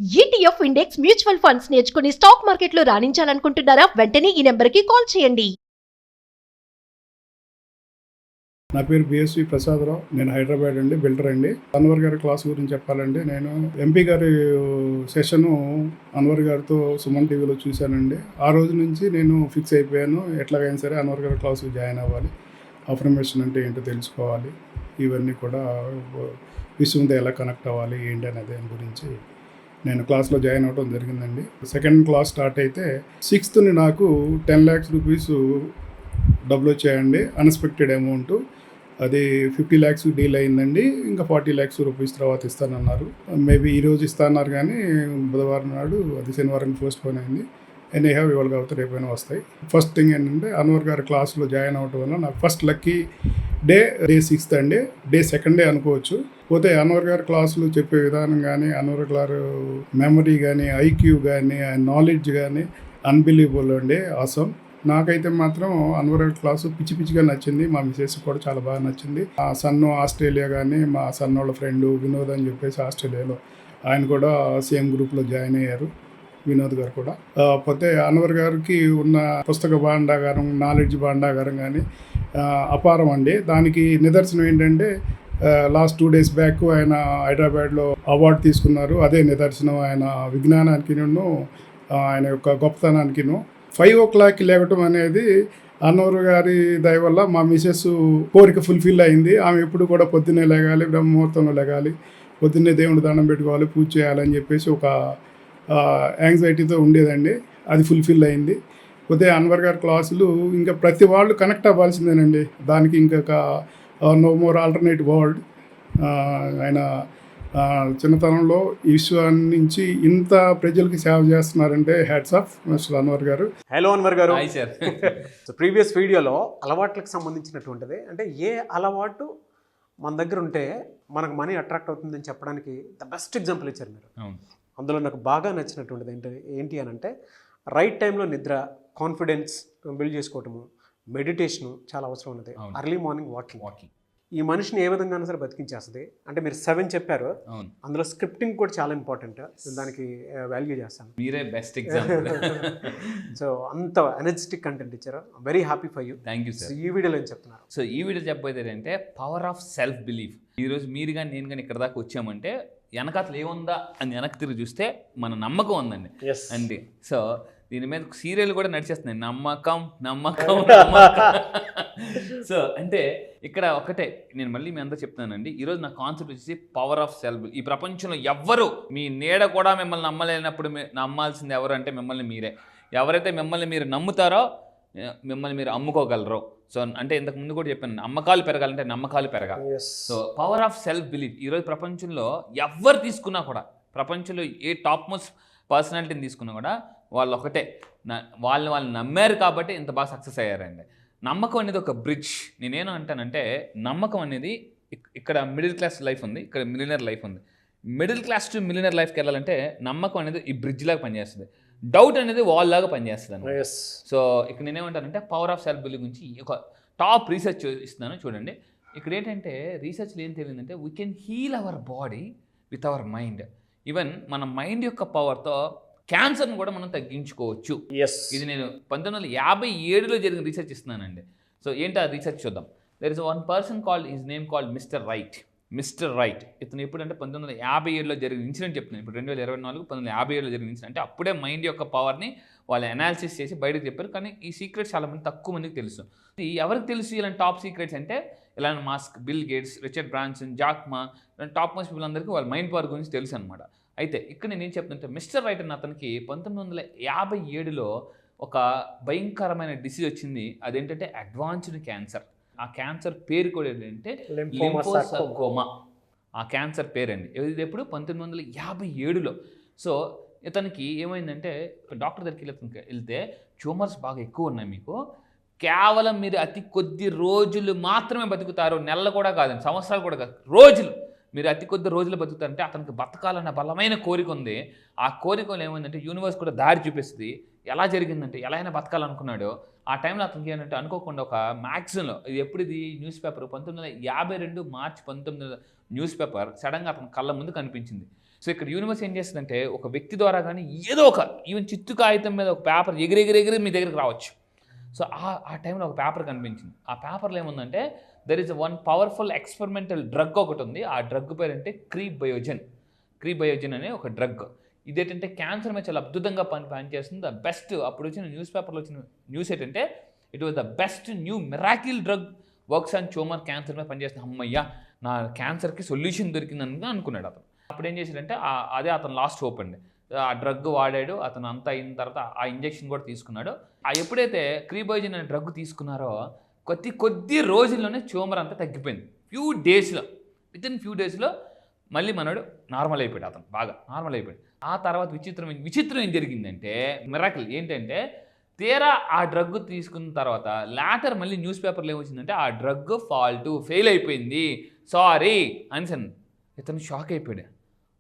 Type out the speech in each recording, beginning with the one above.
ETF index mutual funds నేర్చుకుని stock మార్కెట్లో రాణించాలనుకుంటున్నారా? వెంటనే ఈ నెంబర్కి కాల్ చేయండి. నా పేరు బిఎస్వి ప్రసాదరావు. నేను హైదరాబాద్ అండి, బిల్డర్ అండి. అన్వర్ గారి క్లాస్ గురించి చెప్పాలంటే, నేను ఎంపీ గారి సెషను అన్వర్ గారితో సుమన్ టీవీలో చూశానండి. ఆ రోజు నుంచి నేను ఫిక్స్ అయిపోయాను, ఎట్లాగైనా సరే అన్వర్ గారి క్లాసు జాయిన్ అవ్వాలి, అఫర్మేషన్ అంటే ఏంటో తెలుసుకోవాలి, ఇవన్నీ కూడా విశ్వంతో ఎలా కనెక్ట్ అవ్వాలి ఏంటి అనే దాని గురించి నేను క్లాస్లో జాయిన్ అవ్వడం జరిగిందండి. సెకండ్ క్లాస్ స్టార్ట్ అయితే 6th నాకు 10 lakhs రూపీస్ డబ్బులు వచ్చాయండి, అన్ఎక్స్పెక్టెడ్ అమౌంట్. అది 50 lakhs డీల్ అయిందండి. ఇంకా 40 lakhs రూపీస్ తర్వాత ఇస్తానన్నారు. మేబీ ఈరోజు ఇస్తాన్నారు, కానీ బుధవారం నాడు, అది శనివారం పోస్ట్పోన్ అయింది. ఎనీహౌ ఇవాళ కాబట్టి రేపైనా వస్తాయి. ఫస్ట్ థింగ్ ఏంటంటే, అన్వర్ గారి క్లాస్లో జాయిన్ అవ్వడం వల్ల నాకు ఫస్ట్ లక్కీ డే 6th అండి. డే 2nd అనుకోవచ్చు. పోతే అన్వర్ గారి క్లాసులు చెప్పే విధానం కానీ, అన్వర్ గారు మెమరీ కానీ, ఐక్యూ కానీ, నాలెడ్జ్ కానీ అన్బిలీవబుల్ అండి, ఆసమ్. నాకైతే మాత్రం అన్వర్ క్లాసు పిచ్చి పిచ్చిగా నచ్చింది. మా మిసెస్ కూడా చాలా బాగా నచ్చింది. మా సన్ను ఆస్ట్రేలియా కానీ, మా సన్ వాళ్ళ ఫ్రెండ్ వినోద్ అని చెప్పేసి ఆస్ట్రేలియాలో, ఆయన కూడా సేమ్ గ్రూప్లో జాయిన్ అయ్యారు, వినోద్ గారు కూడా. పోతే అన్వర్ గారికి ఉన్న పుస్తక భాండాగారం, నాలెడ్జ్ భాండాగారం కానీ అపారం అండి. దానికి నిదర్శనం ఏంటంటే, లాస్ట్ 2 days బ్యాక్ ఆయన హైదరాబాద్లో అవార్డు తీసుకున్నారు. అదే నిదర్శనం ఆయన విజ్ఞానానికి, ఆయన యొక్క గొప్పతనానికి. 5 o'clock లేవటం అనేది అన్వర్ గారి దయ వల్ల మా మిసెస్ కోరిక ఫుల్ఫిల్ అయింది. ఆమె ఎప్పుడు కూడా పొద్దున్నే లేగాలి, బ్రహ్మముహూర్తంలో లేగాలి, పొద్దున్నే దేవుడు దండం పెట్టుకోవాలి, పూజ చేయాలని చెప్పేసి ఒక యాంగ్జైటీతో ఉండేదండి. అది ఫుల్ఫిల్ అయింది. పోతే అన్వర్ గారి క్లాసులు ఇంకా ప్రతి వాళ్ళు కనెక్ట్ అవ్వాల్సిందేనండి. దానికి ఇంకొక నో మోర్ ఆల్టర్నేటివ్ వరల్డ్. ఆయన చిన్నతనంలో ఈ విశ్వాన్ని నుంచి ఇంత ప్రజలకి సేవ చేస్తున్నారంటే హ్యాట్స్ ఆఫ్ మిస్టర్ అన్వర్ గారు. హలో అన్వర్ గారు. Hi sir. సో ప్రీవియస్ వీడియోలో అలవాట్లకు సంబంధించినటువంటిది, అంటే ఏ అలవాటు మన దగ్గర ఉంటే మనకు మనీ అట్రాక్ట్ అవుతుందని చెప్పడానికి ద బెస్ట్ ఎగ్జాంపుల్ ఇచ్చారు మీరు. అందులో నాకు బాగా నచ్చినటువంటిది ఏంటి అని అంటే, రైట్ టైంలో నిద్ర, కాన్ఫిడెన్స్ బిల్డ్ చేసుకోవటము, మెడిటేషను చాలా అవసరం ఉన్నది. అర్లీ మార్నింగ్ వాకింగ్ ఈ మనిషిని ఏ విధంగా సరే బతికించేస్తుంది. అంటే మీరు 7 చెప్పారు, అందులో స్క్రిప్టింగ్ కూడా చాలా ఇంపార్టెంట్. దానికి వాల్యూ చేస్తాను. మీరే బెస్ట్ ఎగ్జాంపుల్. సో అంత ఎనర్జెటిక్ కంటెంట్ ఇచ్చారు. Very happy for you. Thank you sir. ఈ వీడియోలో ఏం చెప్తున్నారు? సో ఈ వీడియో చెప్పబోయేది ఏంటంటే, పవర్ ఆఫ్ సెల్ఫ్ బిలీఫ్. ఈరోజు మీరు కానీ నేను కానీ ఇక్కడ దాకా వచ్చామంటే వెనకాతలు ఏముందా అని వెనక్కి తిరిగి చూస్తే మన నమ్మకం ఉందండి అండి. సో దీని మీద సీరియల్ కూడా నడిచేస్తున్నాయి, నమ్మకం నమ్మకం నమ్మకం. సో అంటే ఇక్కడ ఒకటే నేను మళ్ళీ మీ అందరూ చెప్తానండి, ఈరోజు నా కాన్సెప్ట్ వచ్చేసి పవర్ ఆఫ్ సెల్ఫ్. ఈ ప్రపంచంలో ఎవ్వరు మీ నీడ కూడా మిమ్మల్ని నమ్మలేనప్పుడు నమ్మాల్సింది ఎవరు అంటే మిమ్మల్ని మీరే. ఎవరైతే మిమ్మల్ని మీరు నమ్ముతారో మిమ్మల్ని మీరు అమ్ముకోగలరు. సో అంటే ఇంతకు ముందు కూడా చెప్పాను, అమ్మకాలు పెరగాలంటే నమ్మకాలు పెరగాలి. So power of self belief. ఈరోజు ప్రపంచంలో ఎవరు తీసుకున్నా కూడా, ప్రపంచంలో ఏ టాప్ మోస్ట్ పర్సనాలిటీని తీసుకున్నా కూడా వాళ్ళు ఒకటే, వాళ్ళు నమ్మారు కాబట్టి ఇంత బాగా సక్సెస్ అయ్యారండి. నమ్మకం అనేది ఒక బ్రిడ్జ్. నేనేను అంటానంటే, నమ్మకం అనేది ఇక్కడ మిడిల్ క్లాస్ లైఫ్ ఉంది, ఇక్కడ మిలియనర్ లైఫ్ ఉంది. మిడిల్ క్లాస్ టు మిలియనర్ లైఫ్కి వెళ్ళాలంటే నమ్మకం అనేది ఈ బ్రిడ్జ్ లాగా పనిచేస్తుంది, డౌట్ అనేది వాల్ లాగా పనిచేస్తుంది అన్నమాట. సో ఇక్కడ నేనేమంటానంటే, పవర్ ఆఫ్ సెల్ఫ్ బిలీఫ్ గురించి ఒక టాప్ రీసెర్చ్ ఇస్తున్నాను చూడండి. ఇక్కడ ఏంటంటే రీసెర్చ్లో ఏం తెలియదంటే, we can heal our body with our mind. Even మన మైండ్ యొక్క పవర్తో క్యాన్సర్ని కూడా మనం తగ్గించుకోవచ్చు. ఇది నేను 1957లో జరిగిన రీసెర్చ్ ఇస్తున్నానండి. సో ఏంటి ఆ రీసెర్చ్ చూద్దాం. There is one person called, his name called mister right. Mister right ఇతను ఎప్పుడంటే 1957లో జరిగిన ఇన్సిడెంట్ చెప్తున్నాను. ఇప్పుడు 2024 1957లో జరిగిన ఇన్సిడెంట్. అంటే అప్పుడే మైండ్ యొక్క పవర్ని వాళ్ళు అనాలిసిస్ చేసి బయటకు చెప్పారు. కానీ ఈ సీక్రెట్స్ చాలా మంది తక్కువ మందికి తెలుసు. ఎవరికి తెలుసు ఇలాంటి టాప్ సీక్రెట్స్ అంటే, Elon Musk, bill gates, Richard Branson, Jack మా, టాప్ మోస్ట్ పీపుల్ అందరికీ వాళ్ళ మైండ్ పవర్ గురించి తెలుసు అనమాట. అయితే ఇక్కడ నేను ఏం చెప్తుంటే, మిస్టర్ రైట్ అన్న అతనికి 1957లో ఒక భయంకరమైన డిసీజ్ వచ్చింది. అదేంటంటే అడ్వాన్స్డ్ క్యాన్సర్. ఆ క్యాన్సర్ పేరు కూడా ఏంటంటే లింఫోసార్కోమా. ఆ క్యాన్సర్ పేరండి. ఇది ఎప్పుడు 1957లో. సో ఇతనికి ఏమైందంటే, డాక్టర్ దగ్గరికి వెళ్తే, ట్యూమర్స్ బాగా ఎక్కువ ఉన్నాయి మీకు, కేవలం మీరు అతి కొద్ది రోజులు మాత్రమే బతుకుతారు, నెలలు కూడా కాదండి, సంవత్సరాలు కూడా కాదు, రోజులు, మీరు అతి కొద్ది రోజులు బతుకుతారంటే అతనికి బతకాలన్న బలమైన కోరిక ఉంది. ఆ కోరికలో ఏమైందంటే యూనివర్స్ కూడా దారి చూపిస్తుంది. ఎలా జరిగిందంటే, ఎలా అయినా బతకాలనుకున్నాడు. ఆ టైంలో అతనికి ఏంటంటే అనుకోకుండా ఒక మ్యాగజైన్లో, ఇది ఎప్పుడు ఇది న్యూస్ పేపర్ 1952 మార్చి 19 న్యూస్ పేపర్ సడన్గా అతని కళ్ళ ముందు కనిపించింది. సో ఇక్కడ యూనివర్స్ ఏం చేస్తుందంటే ఒక వ్యక్తి ద్వారా కానీ ఏదో ఒక ఈవెన్ చిత్తు కాగితం మీద ఒక పేపర్ ఎగిరి మీ దగ్గరికి రావచ్చు. సో ఆ టైంలో ఒక పేపర్ కనిపించింది. ఆ పేపర్లో ఏముందంటే there is one powerful experimental drug ఒకటి ఉంది. ఆ డ్రగ్ పేరు అంటే క్రీబయోజన్ అనే ఒక డ్రగ్. ఇదేంటంటే క్యాన్సర్ మీద చాలా అద్భుతంగా పనిచేస్తుంది. ద బెస్ట్ అప్పుడు వచ్చిన న్యూస్ పేపర్లో వచ్చిన న్యూస్ ఏంటంటే it was the best new miracle drug works on tumour cancer మీద పనిచేస్తుంది. అమ్మయ్య నా క్యాన్సర్కి సొల్యూషన్ దొరికిందని అనుకున్నాడు అతను. అప్పుడు ఏం చేశాడంటే అదే అతను లాస్ట్ హోప్ అండి. ఆ డ్రగ్ వాడాడు, అతను అంతా అయిన తర్వాత ఆ ఇంజెక్షన్ కూడా తీసుకున్నాడు. ఎప్పుడైతే క్రీబయోజన్ అనే డ్రగ్ తీసుకున్నారో కొద్ది రోజుల్లోనే ట్యూమర్ అంతా తగ్గిపోయింది. వితిన్ ఫ్యూ డేస్లో మళ్ళీ మనడు నార్మల్ అయిపోయాడు. అతను బాగా నార్మల్ అయిపోయాడు. ఆ తర్వాత విచిత్రం ఏం జరిగిందంటే మిరాకిల్ ఏంటంటే తీరా ఆ డ్రగ్ తీసుకున్న తర్వాత లాటర్ మళ్ళీ న్యూస్ పేపర్లో ఏమొచ్చిందంటే ఆ డ్రగ్ ఫెయిల్ అయిపోయింది, సారీ అని. ఇతను షాక్ అయిపోయాడు.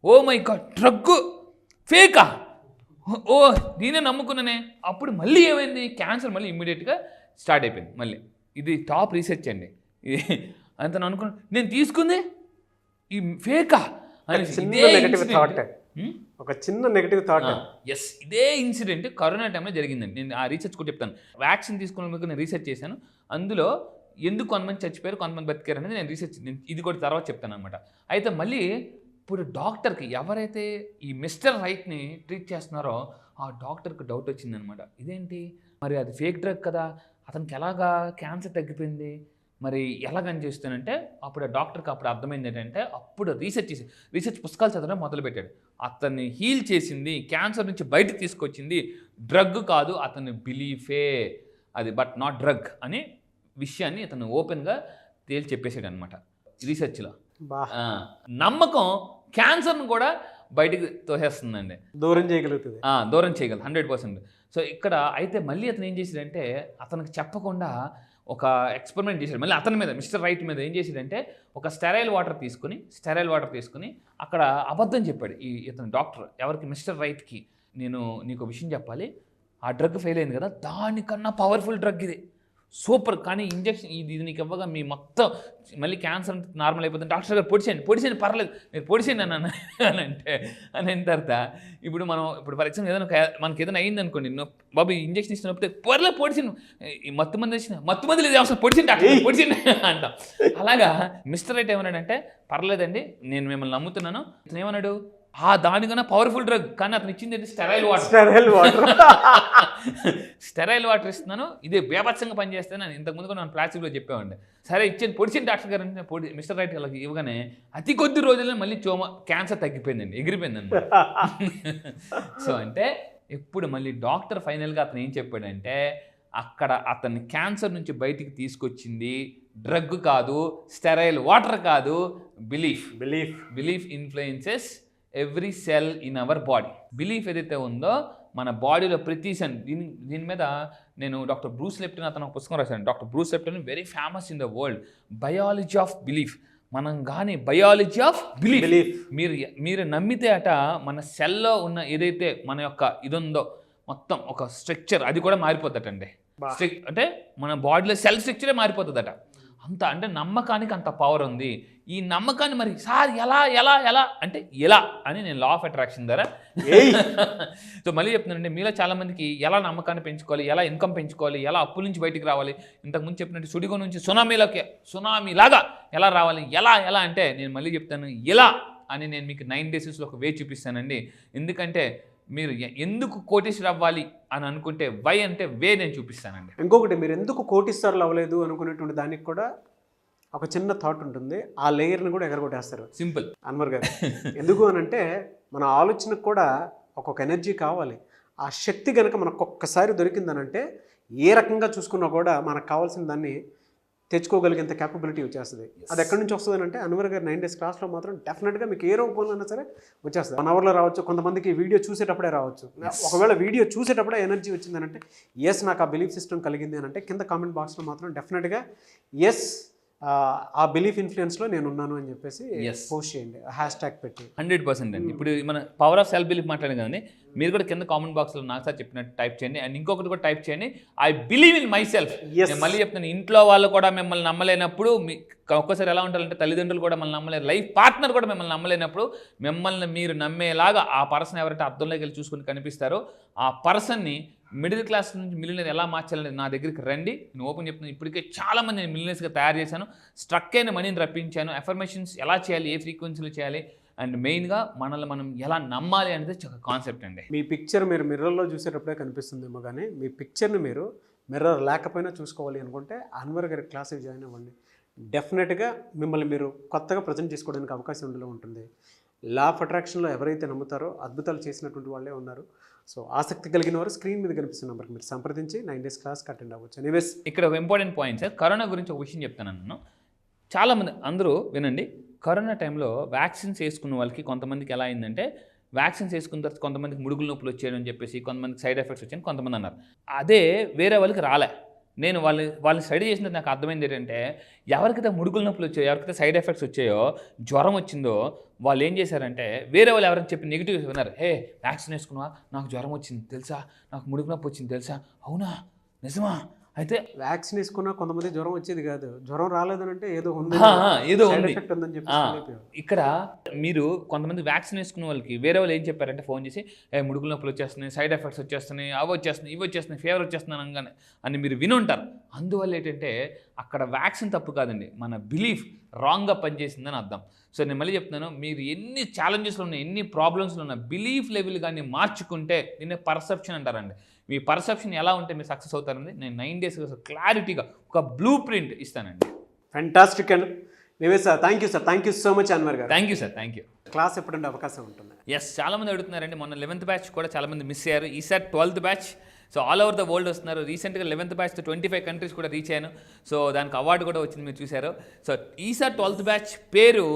ఓ మై గాడ్, డ్రగ్ ఫేకా, ఓ నేనే నమ్ముకున్నానే. అప్పుడు మళ్ళీ ఏమైంది, క్యాన్సర్ మళ్ళీ ఇమ్మీడియట్గా స్టార్ట్ అయిపోయింది. మళ్ళీ ఇది టాప్ రీసెర్చ్ అండి. అతను అనుకున్నాను నేను తీసుకుంది ఈ ఫేకా అని. ఒక చిన్న నెగటివ్ థాట్. ఎస్, ఇదే ఇన్సిడెంట్ కరోనా టైంలో జరిగిందండి. నేను ఆ రీసెర్చ్ కూడా చెప్తాను. వ్యాక్సిన్ తీసుకున్నందుకు నేను రీసెర్చ్ చేశాను. అందులో ఎందుకు కొంతమంది చచ్చిపోయారు, కొంతమంది బతికారు అనేది నేను రీసెర్చ్ ఇది కూడా తర్వాత చెప్తాను అనమాట. అయితే మళ్ళీ ఇప్పుడు డాక్టర్కి ఎవరైతే ఈ మిస్టర్ రైట్ని ట్రీట్ చేస్తున్నారో ఆ డాక్టర్కి డౌట్ వచ్చిందనమాట. ఇదేంటి మరి అది ఫేక్ డ్రగ్ కదా, అతనికి ఎలాగా క్యాన్సర్ తగ్గిపోయింది, మరి ఎలాగని చేస్తానంటే అప్పుడు ఆ డాక్టర్కి అప్పుడు అర్థమైంది ఏంటంటే అప్పుడు రీసెర్చ్ పుస్తకాలు చదవడం మొదలుపెట్టాడు. అతన్ని హీల్ చేసింది, క్యాన్సర్ నుంచి బయటకు తీసుకొచ్చింది డ్రగ్ కాదు, అతని బిలీఫే అది, బట్ నాట్ డ్రగ్ అనే విషయాన్ని అతను ఓపెన్గా తేల్చి చెప్పేసాడు అనమాట రీసెర్చ్లో. నమ్మకం క్యాన్సర్ను కూడా బయటికి తోసేస్తుందండి, దూరం చేయగలుగుతుంది 100%. సో ఇక్కడ అయితే మళ్ళీ అతను ఏం చేసాడంటే అతనికి చెప్పకుండా ఒక ఎక్స్పెరిమెంట్ చేశాడు మళ్ళీ అతని మీద, మిస్టర్ రైట్ మీద. ఏం చేసాడంటే ఒక స్టెరైల్ వాటర్ తీసుకుని అక్కడ అబద్ధం చెప్పాడు ఇతను డాక్టర్ ఎవరికి, మిస్టర్ రైట్కి. నేను నీకు విషయం చెప్పాలి, ఆ డ్రగ్ ఫెయిల్ అయింది కదా, దానికన్నా పవర్ఫుల్ డ్రగ్ ఇది, సూపర్, కానీ ఇంజెక్షన్ ఇది నీకు ఇవ్వగా మీ మొత్తం మళ్ళీ క్యాన్సర్ నార్మల్ అయిపోతుంది. డాక్టర్ గారు పొడిచేయండి పర్లేదు, మీరు పొడిచేయండి అని అయిన తర్వాత ఇప్పుడు ఫర్ ఎగ్జాంపుల్ ఏదైనా మనకి ఏదైనా అయింది అనుకోండి, బాబు ఇంజెక్షన్ ఇచ్చినప్పుడు పర్లేదు పొడిచింది, మత్తు మంది లేదు అవసరం పొడిచింది డాక్టర్ పొడిచింది అంటాం. అలాగా మిస్టర్ రైట్ ఏమన్నాడంటే పర్లేదండి నేను మిమ్మల్ని నమ్ముతున్నాను. అతను ఏమన్నాడు, దానికన్నా పవర్ఫుల్ డ్రగ్, కానీ అతను ఇచ్చింది ఏంటి, స్టెరైల్ వాటర్ ఇస్తున్నాను, ఇదే బేభత్సంగా పనిచేస్తాను అని ఇంతకుముందు కూడా నేను ప్లాస్టిక్లో చెప్పామండి. సరే ఇచ్చేది పొడిచింది డాక్టర్ గారు అంటే మిస్టర్ రైట్ గారికి ఇవ్వగానే అతి కొద్ది రోజుల్లో మళ్ళీ క్యాన్సర్ తగ్గిపోయిందండి, ఎగిరిపోయిందండి. సో అంటే ఇప్పుడు మళ్ళీ డాక్టర్ ఫైనల్గా అతను ఏం చెప్పాడంటే అక్కడ అతన్ని క్యాన్సర్ నుంచి బయటికి తీసుకొచ్చింది డ్రగ్ కాదు, స్టెరైల్ వాటర్ కాదు, belief influences every cell in our body. Belief ఏదైతే ఉందో మన బాడీలో ప్రతి సెల్, దీని మీద నేను డాక్టర్ బ్రూస్ లెప్టన్ అతను ఒక పుస్తకం రాశాను. Doctor Bruce Lipton very famous in the world, biology of belief. మనం కానీ బయాలజీ ఆఫ్ బిలీఫ్ మీరు నమ్మితే మన సెల్లో ఉన్న ఏదైతే మన యొక్క ఇది ఉందో మొత్తం ఒక స్ట్రక్చర్ అది కూడా మారిపోతుందండి. అంటే మన బాడీలో సెల్ స్ట్రక్చరే మారిపోతుందట. అంత అంటే నమ్మకానికి అంత పవర్ ఉంది. ఈ నమ్మకాన్ని మరి సార్ ఎలా అంటే ఎలా అని నేను లా ఆఫ్ అట్రాక్షన్ ద్వారా సో మళ్ళీ చెప్తున్నానండి, మీలో చాలామందికి ఎలా నమ్మకాన్ని పెంచుకోవాలి, ఎలా ఇన్కమ్ పెంచుకోవాలి, ఎలా అప్పుల నుంచి బయటికి రావాలి, ఇంతకుముందు చెప్పినట్టు సుడిగో నుంచి సునామీలాగా ఎలా రావాలి, ఎలా అంటే నేను మళ్ళీ చెప్తాను ఎలా అని నేను మీకు 9 daysలో ఒక వే చూపిస్తానండి. ఎందుకంటే మీరు ఎందుకు కోటీశ్వరు అవ్వాలి అని అనుకుంటే వై అంటే వే నేను చూపిస్తానండి. ఇంకొకటి, మీరు ఎందుకు కోటీశ్వరులు అవ్వలేదు అనుకునేటువంటి దానికి కూడా ఒక చిన్న థాట్ ఉంటుంది, ఆ లేయర్ని కూడా ఎగరగొట్టేస్తారు. సింపుల్ అన్వర్ గారు. ఎందుకు అని అంటే మన ఆలోచనకు కూడా ఒక్కొక్క ఎనర్జీ కావాలి. ఆ శక్తి కనుక మనకు ఒక్కసారి దొరికిందనంటే ఏ రకంగా చూసుకున్నా కూడా మనకు కావాల్సిన దాన్ని తెచ్చుకోగలిగేంత క్యాపబిలిటీ వచ్చేస్తుంది. అది ఎక్కడి నుంచి వస్తుంది అంటే అన్వర్ గారు 9 days క్లాస్లో మాత్రం డెఫినెట్గా మీకు ఏ రూపంలో అయినా సరే వచ్చేస్తుంది. 1 hourలో రావచ్చు, కొంతమందికి వీడియో చూసేటప్పుడే రావచ్చు. ఒకవేళ వీడియో చూసేటప్పుడే ఎనర్జీ వచ్చిందనంటే ఎస్ నాకు ఆ బిలీఫ్ సిస్టమ్ కలిగింది అని అంటే కింద కామెంట్ బాక్స్లో మాత్రం డెఫినెట్గా ఎస్ ఆ బిలీఫ్ ఇన్ఫ్లుయెన్స్లో నేను ఉన్నాను అని చెప్పేసి పోస్ట్ చేయండి, హ్యాష్ ట్యాగ్ పెట్టి. 100% అండి. ఇప్పుడు మన పవర్ ఆఫ్ సెల్ఫ్ బిలీఫ్ మాట్లాడాం కదండి, మీరు కూడా కింద కామెంట్ బాక్స్లో నాకు సార్ చెప్పినట్టు టైప్ చేయండి. అండ్ ఇంకొకటి కూడా టైప్ చేయండి, I believe in my self. నేను మళ్ళీ చెప్తాను, ఇంట్లో వాళ్ళు కూడా మిమ్మల్ని నమ్మలేనప్పుడు, ఒక్కోసారి ఎలా ఉంటారంటే తల్లిదండ్రులు కూడా మిమ్మల్ని నమ్మలేరు, లైఫ్ పార్ట్నర్ కూడా మిమ్మల్ని నమ్మలేనప్పుడు మిమ్మల్ని మీరు నమ్మేలాగా ఆ పర్సన్ ఎవరైతే అర్థంలోకి వెళ్ళి చూసుకుని కనిపిస్తారో ఆ పర్సన్ని మిడిల్ క్లాస్ నుంచి మిలియనర్ ఎలా మార్చాలని నా దగ్గరికి రండి. నేను ఓపెన్ చెప్తున్నాను, ఇప్పటికే చాలామంది నేను మిలియనర్స్గా తయారు చేశాను, స్ట్రక్ అయిన మనీని రప్పించాను, ఎఫర్మేషన్స్ ఎలా చేయాలి, ఏ ఫ్రీక్వెన్సీలో చేయాలి, అండ్ మెయిన్గా మనల్ని మనం ఎలా నమ్మాలి అనేది ఒక కాన్సెప్ట్ అండి. మీ పిక్చర్ మీరు మిర్రర్లో చూసేటప్పుడే కనిపిస్తుందేమో, కానీ మీ పిక్చర్ని మీరు మిర్రర్ లేకపోయినా చూసుకోవాలి అనుకుంటే అన్వర్ గారి క్లాస్కి జాయిన్ అవ్వండి. డెఫినెట్గా మిమ్మల్ని మీరు కొత్తగా ప్రజెంట్ చేసుకోవడానికి అవకాశం ఉండలో ఉంటుంది. లా ఆఫ్ అట్రాక్షన్లో ఎవరైతే నమ్ముతారో అద్భుతాలు చేసినటువంటి వాళ్ళే ఉన్నారు. సో ఆసక్తి కలిగిన వారు స్క్రీన్ మీద కనిపిస్తున్న నెంబర్కి మీరు సంప్రదించి 9 days క్లాస్కి అటెండ్ అవ్వచ్చు. ఎనీవేస్ ఇక్కడ ఒక ఇంపార్టెంట్ పాయింట్ సార్, కరోనా గురించి ఒక విషయం చెప్తాను నేను. చాలామంది అందరూ వినండి, కరోనా టైంలో వ్యాక్సిన్స్ వేసుకున్న వాళ్ళకి కొంతమందికి ఎలా అయిందంటే, వ్యాక్సిన్స్ వేసుకున్న తర్వాత కొంతమందికి ముడుగుల నొప్పులు వచ్చాయని చెప్పేసి, కొంతమందికి సైడ్ ఎఫెక్ట్స్ వచ్చాయని కొంతమంది అన్నారు. అదే వేరే వాళ్ళకి రాలే. నేను వాళ్ళని స్టడీ చేసినది నాకు అర్థమైంది ఏంటంటే, ఎవరికైతే ముడుగుల నొప్పులు వచ్చాయో, ఎవరికైతే సైడ్ ఎఫెక్ట్స్ వచ్చాయో, జ్వరం వచ్చిందో, వాళ్ళు ఏం చేశారంటే వేరే వాళ్ళు ఎవరైనా చెప్పి నెగిటివ్స్ విన్నారు. హే వ్యాక్సిన్ వేసుకున్నావా, నాకు జ్వరం వచ్చింది తెలుసా, నాకు ముడుగు నొప్పి వచ్చింది తెలుసా, అవునా నిజమా, అయితే వ్యాక్సిన్ వేసుకున్నా కొంతమంది జ్వరం వచ్చేది కాదు, జ్వరం రాలేదని అంటే ఏదో ఉంది, ఏదో సైడ్ ఉంది. ఎఫెక్ట్ ఉందని చెప్పి ఇక్కడ మీరు కొంతమంది వ్యాక్సిన్ వేసుకున్న వాళ్ళకి వేరే వాళ్ళు ఏం చెప్పారంటే ఫోన్ చేసి, ముడుగుల నొప్పులు వచ్చేస్తున్నాయి, సైడ్ ఎఫెక్ట్స్ వచ్చేస్తున్నాయి, అవి వచ్చేస్తున్నాయి, ఇవి వచ్చేస్తున్నాయి, ఫీవర్ వచ్చేస్తున్నాను అనగానే అని మీరు వినుంటారు. అందువల్ల ఏంటంటే అక్కడ వ్యాక్సిన్ తప్పు కాదండి, మన బిలీఫ్ రాంగ్గా పనిచేసిందని అర్థం. సో నేను మళ్ళీ చెప్తున్నాను, మీరు ఎన్ని ఛాలెంజెస్లో ఉన్న, ఎన్ని ప్రాబ్లమ్స్లో ఉన్న బిలీఫ్ లెవెల్ కానీ మార్చుకుంటే దీన్ని పర్సెప్షన్ అంటారండి. మీ పర్సెప్షన్ ఎలా ఉంటే మీరు సక్సెస్ అవుతారండి. నేను 9 days క్లారిటీగా ఒక బ్లూ ప్రింట్ ఇస్తానండి. ఫ్యాంటాస్టిక్ అండ్ నివేస్ sir, thank you sir, thank you so much Anwar garu. Thank you sir, thank you. Class ఎప్పుడంటే అవకాశం ఉంటుంది? ఎస్, చాలామంది అడుగుతున్నారండి. మొన్న 11th బ్యాచ్ కూడా చాలామంది మిస్ అయ్యారు. ఈసారి 12th batch. So all over the world వస్తున్నారు. రీసెంట్గా 11th బ్యాచ్తో 25 కంట్రీస్ కూడా రీచ్ అయ్యాను. సో దానికి అవార్డు కూడా వచ్చింది, మీరు చూశారు. సో ఈసారి 12th బ్యాచ్ పేరు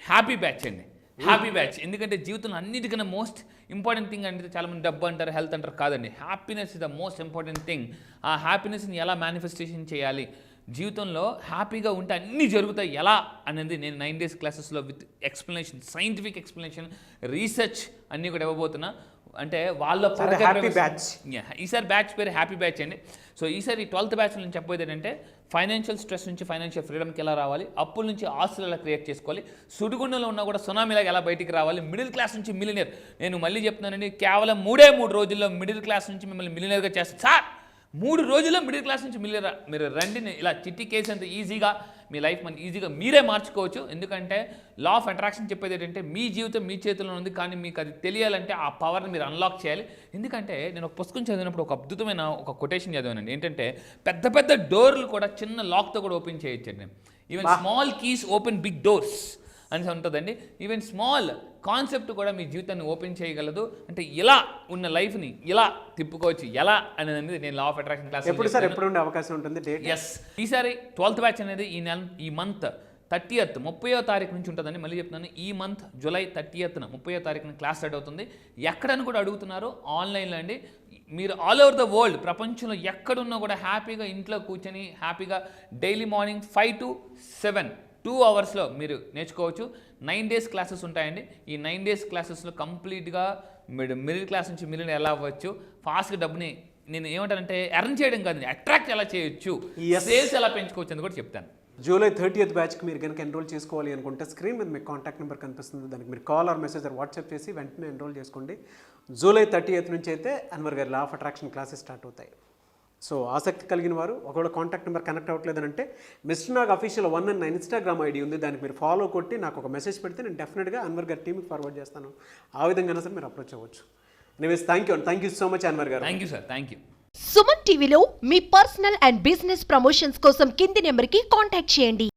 హ్యాపీ బ్యాచ్ అండి. హ్యాపీ బ్యాచ్ ఎందుకంటే జీవితంలో అన్నిటికన్నా మోస్ట్ ఇంపార్టెంట్ థింగ్ అంటే, చాలామంది డబ్బు అంటారు, హెల్త్ అంటారు, కాదండి. Happiness is the most important thing. ఆ హ్యాపీనెస్ని ఎలా మేనిఫెస్టేషన్ చేయాలి, జీవితంలో హ్యాపీగా ఉంటే అన్నీ జరుగుతాయి ఎలా అనేది నేను 9 days క్లాసెస్లో with explanation, scientific explanation, research అన్నీ కూడా ఇవ్వబోతున్నా. అంటే వాళ్ళ హ్యాపీ బ్యాచ్. ఈసారి బ్యాచ్ పేరు హ్యాపీ బ్యాచ్ అండి. సో ఈసారి 12th బ్యాచ్లో నేను చెప్పేది ఏంటంటే, ఫైనాన్షియల్ స్ట్రెస్ నుంచి ఫైనాన్షియల్ ఫ్రీడమ్కి ఎలా రావాలి, అప్పుల నుంచి ఆస్తులు ఎలా క్రియేట్ చేసుకోవాలి, సుడిగుండంలో ఉన్నా కూడా సునామీలాగా ఎలా బయటికి రావాలి, మిడిల్ క్లాస్ నుంచి మిలియనర్. నేను మళ్ళీ చెప్తున్నానండి, కేవలం 3 రోజుల్లో మిడిల్ క్లాస్ నుంచి మిమ్మల్ని మిలియనర్గా చేస్తాను సార్. 3 రోజుల్లో మిడిల్ క్లాస్ నుంచి మిలియనర్ మీరు రండి. ఇలా చిట్టి కేసు అంత ఈజీగా మీ లైఫ్ మన ఈజీగా మీరే మార్చుకోవచ్చు. ఎందుకంటే లా ఆఫ్ అట్రాక్షన్ చెప్పేది ఏంటంటే, మీ జీవితం మీ చేతిలో ఉంది, కానీ మీకు అది తెలియాలంటే ఆ పవర్ని మీరు అన్లాక్ చేయాలి. ఎందుకంటే నేను ఒక పుస్తకం చదివినప్పుడు ఒక అద్భుతమైన ఒక కొటేషన్ చదివానండి. ఏంటంటే, పెద్ద పెద్ద డోర్లు కూడా చిన్న లాక్తో కూడా ఓపెన్ చేయొచ్చండి. Even small keys open big doors అని ఉంటుందండి. ఈవెన్ స్మాల్ కాన్సెప్ట్ కూడా మీ జీవితాన్ని ఓపెన్ చేయగలదు. అంటే ఇలా ఉన్న లైఫ్ని ఇలా తిప్పుకోవచ్చు ఎలా అనేది నేను లా ఆఫ్ అట్రాక్షన్ క్లాస్ ఎప్పుడు సార్, ఎప్పుడు ఉండే అవకాశం ఉంటుంది డేట్? ఎస్, ఈసారి 12th బ్యాచ్ అనేది ఈ మంత్ 30th 30వ తారీఖు నుంచి ఉంటుందండి. మళ్ళీ చెప్తున్నాను, ఈ మంత్ జూలై 30th 30వ తారీఖున క్లాస్ స్టార్ట్ అవుతుంది. ఎక్కడని కూడా అడుగుతున్నారు, ఆన్లైన్లో అండి. మీరు ఆల్ ఓవర్ ద వరల్డ్, ప్రపంచంలో ఎక్కడున్నా కూడా హ్యాపీగా ఇంట్లో కూర్చొని హ్యాపీగా డైలీ మార్నింగ్ 5 to 7 2 hours మీరు నేర్చుకోవచ్చు. 9 days క్లాసెస్ ఉంటాయండి. ఈ 9 days క్లాసెస్లో కంప్లీట్గా మీరు మిడిల్ క్లాస్ నుంచి మిలియన్ ఎలా అవ్వచ్చు, ఫాస్ట్గా డబ్బుని నేను ఏమంటానంటే ఎర్న్ చేయడం కాదు, అట్రాక్ట్ ఎలా చేయొచ్చు, సేల్స్ ఎలా పెంచుకోవచ్చు అని కూడా చెప్తాను. జూలై 30th బ్యాచ్కి మీరు కనుక ఎన్రోల్ చేసుకోవాలి అనుకుంటే స్క్రీన్ మీద మీకు కాంటాక్ట్ నెంబర్ కనిపిస్తుంది. దానికి మీరు call or message or WhatsApp చేసి వెంటనే ఎన్రోల్ చేసుకోండి. జూలై 30th నుంచి అయితే అన్వర్ గారి law of attraction classes start అవుతాయి. సో ఆసక్తి కలిగిన వారు ఒకవేళ కాంటాక్ట్ నెంబర్ కనెక్ట్ అవ్వట్లేదంటే మిస్టర్ నాగ్ అఫీషియల్ 1 అని నా ఇన్స్టాగ్రామ్ ఐడి ఉంది, దానికి మీరు ఫాలో కొట్టి నాకు ఒక మెసేజ్ పెడితే నేను డెఫినెట్గా అన్వర్ గారి టీమ్కి ఫార్వర్డ్ చేస్తాను. ఆ విధంగా సరే మీరు అప్రోచ్ అవ్వచ్చు. Anyways thank you so much Anwar garu. Thank you sir, thank you. Suman టీవీలో మీ పర్సనల్ అండ్ బిజినెస్ ప్రమోషన్స్ కోసం కింది నెంబర్కి కాంటాక్ట్ చేయండి.